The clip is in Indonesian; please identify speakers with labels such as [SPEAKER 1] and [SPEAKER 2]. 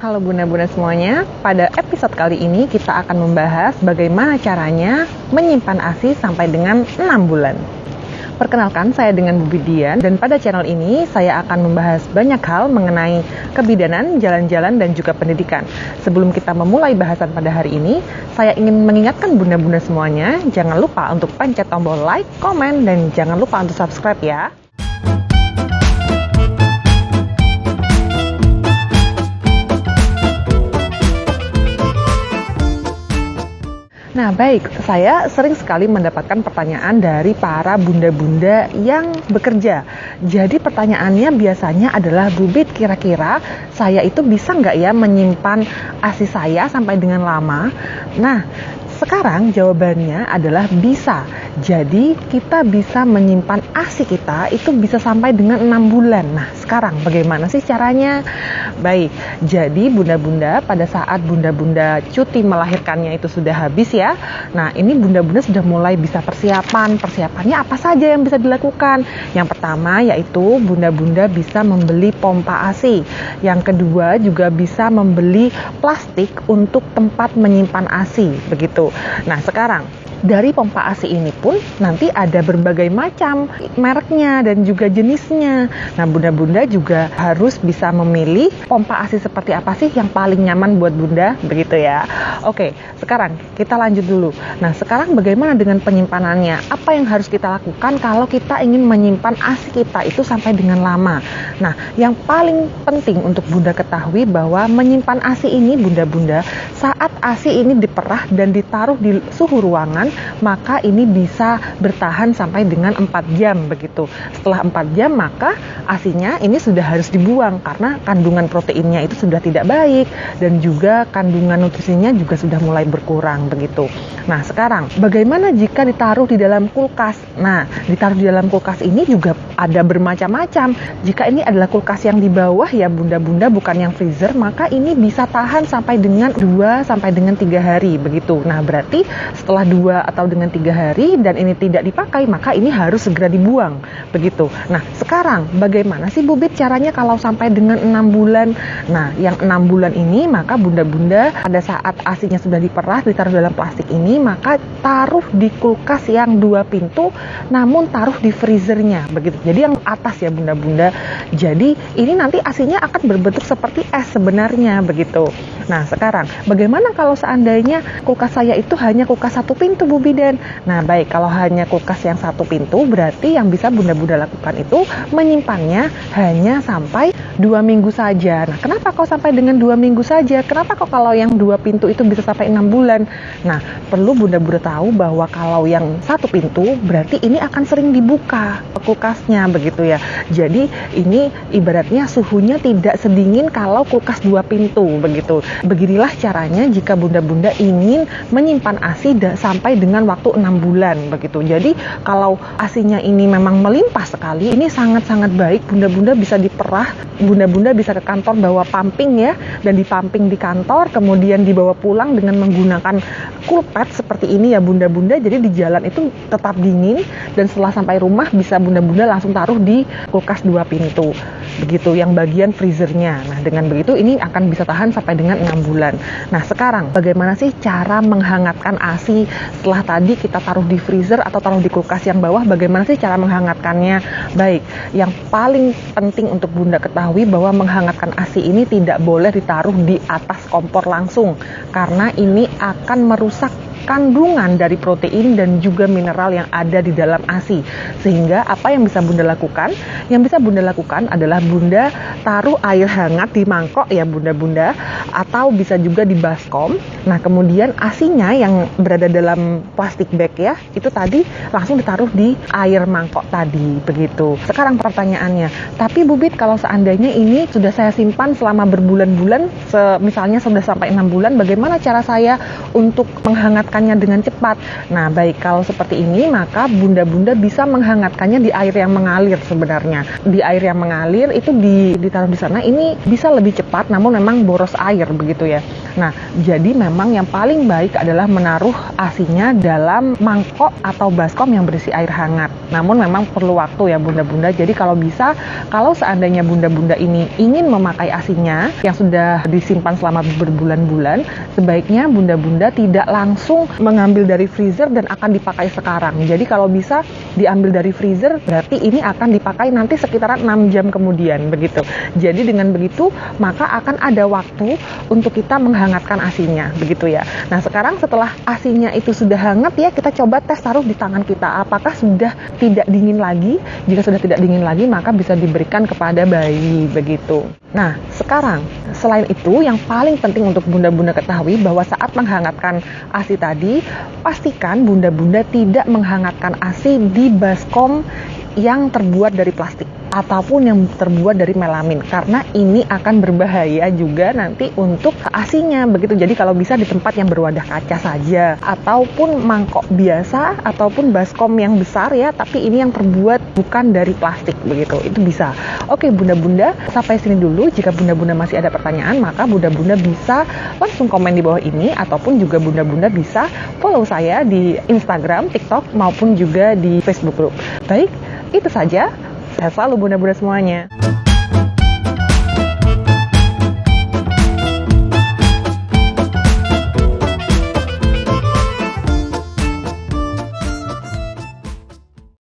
[SPEAKER 1] Halo bunda-bunda semuanya, pada episode kali ini kita akan membahas bagaimana caranya menyimpan ASI sampai dengan 6 bulan. Perkenalkan, saya dengan Bu Bidian, dan pada channel ini saya akan membahas banyak hal mengenai kebidanan, jalan-jalan, dan juga pendidikan. Sebelum kita memulai bahasan pada hari ini, saya ingin mengingatkan bunda-bunda semuanya, jangan lupa untuk pencet tombol like, komen, dan jangan lupa untuk subscribe ya. Nah baik, saya sering sekali mendapatkan pertanyaan dari para bunda-bunda yang bekerja. Jadi pertanyaannya biasanya adalah, Bu Bid, kira-kira saya itu bisa nggak ya menyimpan ASI saya sampai dengan lama? Nah, sekarang jawabannya adalah bisa. Jadi kita bisa menyimpan ASI kita itu bisa sampai dengan 6 bulan. Nah sekarang bagaimana sih caranya? Baik, jadi bunda-bunda pada saat bunda-bunda cuti melahirkannya itu sudah habis ya. Nah ini bunda-bunda sudah mulai bisa persiapannya apa saja yang bisa dilakukan. Yang pertama yaitu bunda-bunda bisa membeli pompa ASI. Yang kedua juga bisa membeli plastik untuk tempat menyimpan ASI begitu. Nah sekarang dari pompa ASI ini pun nanti ada berbagai macam mereknya dan juga jenisnya. Nah bunda-bunda juga harus bisa memilih pompa ASI seperti apa sih yang paling nyaman buat bunda, begitu ya. Oke, sekarang kita lanjut dulu. Nah sekarang bagaimana dengan penyimpanannya? Apa yang harus kita lakukan kalau kita ingin menyimpan ASI kita itu sampai dengan lama? Nah yang paling penting untuk bunda ketahui bahwa menyimpan ASI ini bunda-bunda, saat ASI ini diperah dan ditaruh di suhu ruangan, maka ini bisa bertahan sampai dengan 4 jam begitu. Setelah 4 jam maka ASInya ini sudah harus dibuang karena kandungan proteinnya itu sudah tidak baik dan juga kandungan nutrisinya juga sudah mulai berkurang begitu. Nah sekarang bagaimana jika ditaruh di dalam kulkas? Nah ditaruh di dalam kulkas ini juga ada bermacam-macam. Jika ini adalah kulkas yang di bawah ya bunda-bunda, bukan yang freezer, maka ini bisa tahan sampai dengan 2 sampai dengan 3 hari begitu. Nah berarti setelah 2 atau dengan 3 hari dan ini tidak dipakai, maka ini harus segera dibuang begitu. Nah sekarang bagaimana sih Bu Bid caranya kalau sampai dengan 6 bulan? Nah yang 6 bulan ini maka bunda-bunda pada saat ASInya sudah diperah ditaruh dalam plastik ini, maka taruh di kulkas yang 2 pintu namun taruh di freezernya begitu. Jadi yang atas ya bunda-bunda. Jadi ini nanti ASInya akan berbentuk seperti es sebenarnya begitu. Nah sekarang bagaimana kalau seandainya kulkas saya itu hanya kulkas 1 pintu Bu Bidan? Nah baik, kalau hanya kulkas yang 1 pintu berarti yang bisa bunda-bunda lakukan itu menyimpannya hanya sampai 2 minggu saja. Nah kenapa kok sampai dengan 2 minggu saja? Kenapa kok kalau yang 2 pintu itu bisa sampai 6 bulan? Nah perlu bunda-bunda tahu bahwa kalau yang 1 pintu berarti ini akan sering dibuka kulkasnya begitu ya. Jadi ini ibaratnya suhunya tidak sedingin kalau kulkas 2 pintu begitu. Beginilah caranya jika bunda-bunda ingin menyimpan ASI sampai dengan waktu 6 bulan begitu. Jadi kalau ASInya ini memang melimpah sekali, ini sangat-sangat baik. Bunda-bunda bisa diperah, bunda-bunda bisa ke kantor bawa pumping ya, dan dipumping di kantor, kemudian dibawa pulang dengan menggunakan kulpet seperti ini ya bunda-bunda. Jadi di jalan itu tetap dingin dan setelah sampai rumah bisa bunda-bunda langsung taruh di kulkas 2 pintu begitu, yang bagian freezernya. Nah dengan begitu ini akan bisa tahan sampai dengan 6 bulan. Nah sekarang bagaimana sih cara menghangatkan ASI setelah tadi kita taruh di freezer atau taruh di kulkas yang bawah? Bagaimana sih cara menghangatkannya? Baik, yang paling penting untuk bunda ketahui bahwa menghangatkan ASI ini tidak boleh ditaruh di atas kompor langsung karena ini akan merusak kandungan dari protein dan juga mineral yang ada di dalam ASI. Sehingga apa yang bisa bunda lakukan? Yang bisa bunda lakukan adalah bunda taruh air hangat di mangkok ya bunda-bunda, atau bisa juga di baskom. Nah kemudian ASInya yang berada dalam plastik bag ya, itu tadi langsung ditaruh di air mangkok tadi begitu. Sekarang pertanyaannya, tapi Bu Bid kalau seandainya ini sudah saya simpan selama berbulan-bulan, misalnya sudah sampai 6 bulan, bagaimana cara saya untuk menghangatkannya dengan cepat? Nah baik, kalau seperti ini maka bunda-bunda bisa menghangatkannya di air yang mengalir sebenarnya. Di air yang mengalir itu ditaruh di sana, ini bisa lebih cepat namun memang boros air begitu ya. Nah, jadi memang yang paling baik adalah menaruh ASINya dalam mangkok atau baskom yang berisi air hangat. Namun memang perlu waktu ya bunda-bunda. Jadi kalau bisa, kalau seandainya bunda-bunda ini ingin memakai ASINya yang sudah disimpan selama berbulan-bulan, sebaiknya bunda-bunda tidak langsung mengambil dari freezer dan akan dipakai sekarang. Jadi kalau bisa diambil dari freezer, berarti ini akan dipakai nanti sekitaran 6 jam kemudian begitu. Jadi dengan begitu, maka akan ada waktu untuk kita menghangatkan ASINya begitu ya. Nah, sekarang setelah ASINya itu sudah hangat ya, kita coba tes taruh di tangan kita. Apakah sudah tidak dingin lagi? Jika sudah tidak dingin lagi, maka bisa diberikan kepada bayi begitu. Nah, sekarang selain itu yang paling penting untuk bunda-bunda ketahui bahwa saat menghangatkan ASI tadi, pastikan bunda-bunda tidak menghangatkan ASI di baskom yang terbuat dari plastik ataupun yang terbuat dari melamin, karena ini akan berbahaya juga nanti untuk ASINya begitu. Jadi kalau bisa di tempat yang berwadah kaca saja, ataupun mangkok biasa, ataupun baskom yang besar ya, tapi ini yang terbuat bukan dari plastik begitu, itu bisa. Oke bunda-bunda, sampai sini dulu. Jika bunda-bunda masih ada pertanyaan, maka bunda-bunda bisa langsung komen di bawah ini, ataupun juga bunda-bunda bisa follow saya di Instagram, TikTok, maupun juga di Facebook group. Baik, itu saja. Sehat selalu bunda-bunda semuanya.